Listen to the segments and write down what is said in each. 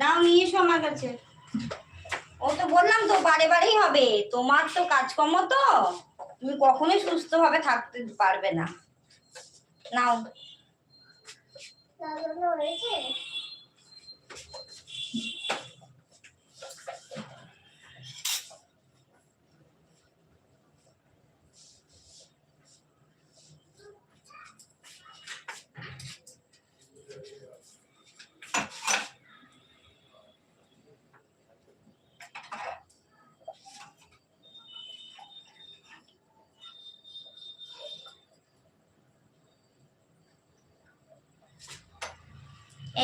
দাও নিয়ে এসো আমার কাছে। ও তো বললাম তো বারে বারেই হবে, তোমার তো কাজকর্ম, তো তুমি কখনোই সুস্থভাবে থাকতে পারবে না। নাও।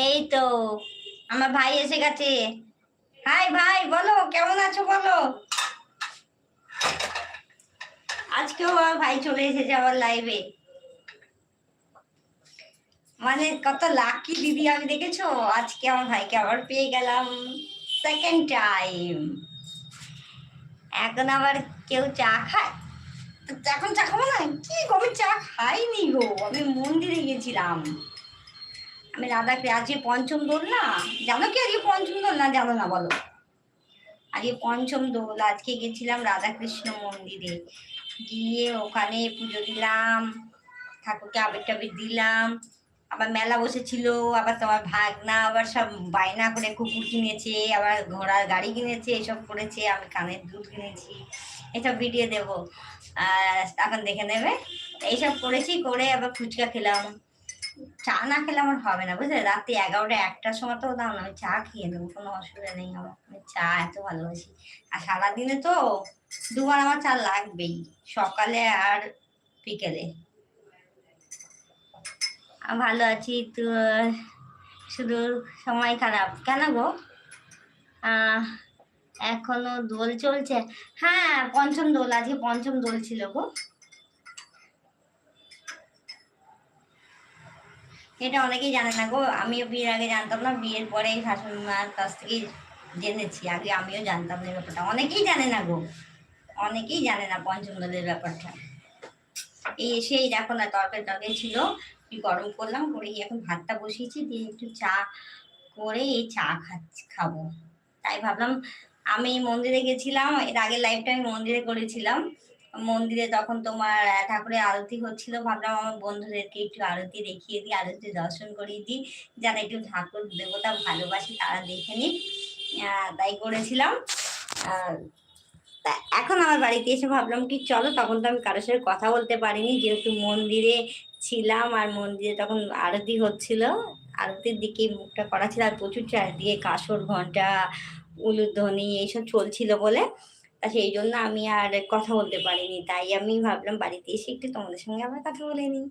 এই তো আমার ভাই এসে গেছে। হাই ভাই, বলো কেমন আছো বলো। আজকেও আমার ভাই চলে এসেছে আমার লাইভে। মানে কত লাকি দিদি আমি, দেখেছো? আজকে আমার ভাইকে আবার পেয়ে গেলাম, সেকেন্ড টাইম। এখন আবার কেউ চা খায়, এখন চা খাবো না কি গো? আমি চা খাইনি গো, আমি মন্দিরে গেছিলাম। আমি রাধাকে, আজকে পঞ্চম দোল না, জানো কি আজকে পঞ্চম দোল না? জানো না বলো? আজকে পঞ্চম দোল, আজকে গেছিলাম রাধাকৃষ্ণ মন্দিরে, গিয়ে ওখানে পুজো দিলাম, ঠাকুরকে আবির টাবির দিলাম। আবার মেলা বসেছিল, আবার তোমার ভাগনা আবার সব বায়না করে কুকুর কিনেছে, আবার ঘোড়ার গাড়ি কিনেছে, এসব করেছে। আমি কানের দুল কিনেছি, এসব ভিডিও দেবো, এখন দেখে নেবে। এইসব করেছি, করে আবার ফুচকা খেলাম। চা না খেলে আমার হবে না, বুঝলে? রাতে 11টা 1টার সময় তো দাও না, আমি চা খেয়ে নেবো, কোনো অসুবিধা নেই আমার। আমি চা এত ভালোবাসি। আর সারাদিনে তো দুবার আমার চা লাগবেই, সকালে আর বিকেলে। আমি ভালো আছি তো, শুধু সময় খারাপ কেন গো? এখনো দোল চলছে? হ্যাঁ, পঞ্চম দোল, আজকে পঞ্চম দোল ছিল গো। এটা অনেকেই জানে না গো, আমিও বিয়ের আগে জানতাম না, বিয়ের পরে শাশুড়ি মার কাছ থেকেই জেনেছি। আগে আমিও জানতাম না ব্যাপারটা, অনেকেই জানে না গো, অনেকেই জানে না পঞ্চম দোলের ব্যাপারটা। এই এসেই দেখো না, তরকারি তরকারি ছিল, গরম করলাম, করে এখন ভাতটা বসিয়েছি, দিয়ে একটু চা করে এই চা খাবো। তাই ভাবলাম, আমি মন্দিরে গেছিলাম, এর আগের লাইফটা আমি মন্দিরে করেছিলাম। মন্দিরে তখন তোমার ঠাকুরের আরতি হচ্ছিল, ভাবলাম আমার বন্ধুদেরকে একটু আরতি দেখিয়ে দিই, আরতি দর্শন করিয়ে দিই, যারা একটু ঠাকুর দেবতা ভালোবাসি তারা দেখে নিক। তাই করেছিলাম। তা এখন আমার বাড়িতে এসে ভাবলাম কি চলো, তখন তো আমি কারোর সাথে কথা বলতে পারিনি, যেহেতু মন্দিরে ছিলাম, আর মন্দিরে তখন আরতি হচ্ছিল, আরতির দিকে মুখটা করা ছিল, আর প্রচুর চারদিকে কাসর ঘন্টা উলুধ্বনি এইসব চলছিল বলে, তা সেই জন্য আমি আর কথা বলতে পারিনি। তাই আমি ভাবলাম বাড়িতে এসে একটু তোমাদের সঙ্গে আবার কথা বলে নিই,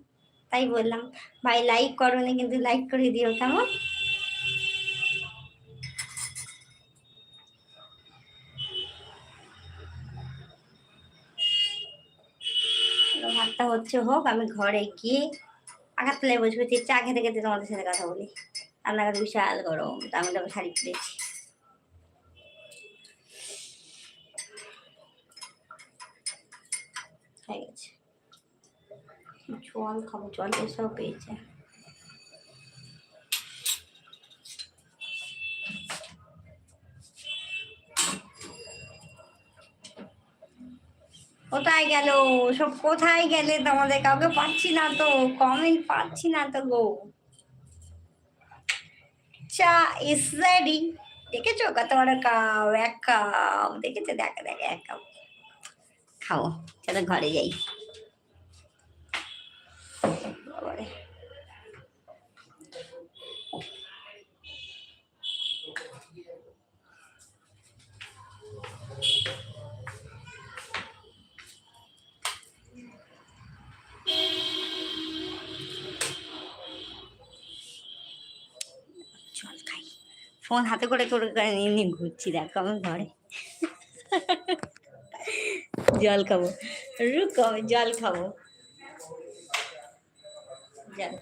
তাই বললাম। ভাই লাইক করোনি, কিন্তু লাইক করে দিও কেমন? ভাতটা হচ্ছে, হোক, আমি ঘরে গিয়ে আঘাত তলায় বসে বসে চা খেতে খেতে তোমাদের সাথে কথা বলি। রান্নাঘর বিশাল গরম, তার মধ্যে আমি শাড়ি পরেছি। হয়ে গেছে, জল খাবো, জল এসব পেয়েছে। কোথায় গেল সব, কোথায় গেলে তোমাদের? কাউকে পাচ্ছি না তো, কমেন্ট পাচ্ছি না তো গো। চা ইজ রেডি। দেখেছো কত বড় কাপ, এক কাপ, দেখেছো? দেখা দেখা এক কাপ খাও। চলো ঘরে যাই। বাবারে। জল খাই, ফোন হাতে করে করে করে নিয়ে নিয়ে ঘুরছি, দেখো আমি ঘরে। জল খাবো, রুকো, জল খাবো, জল।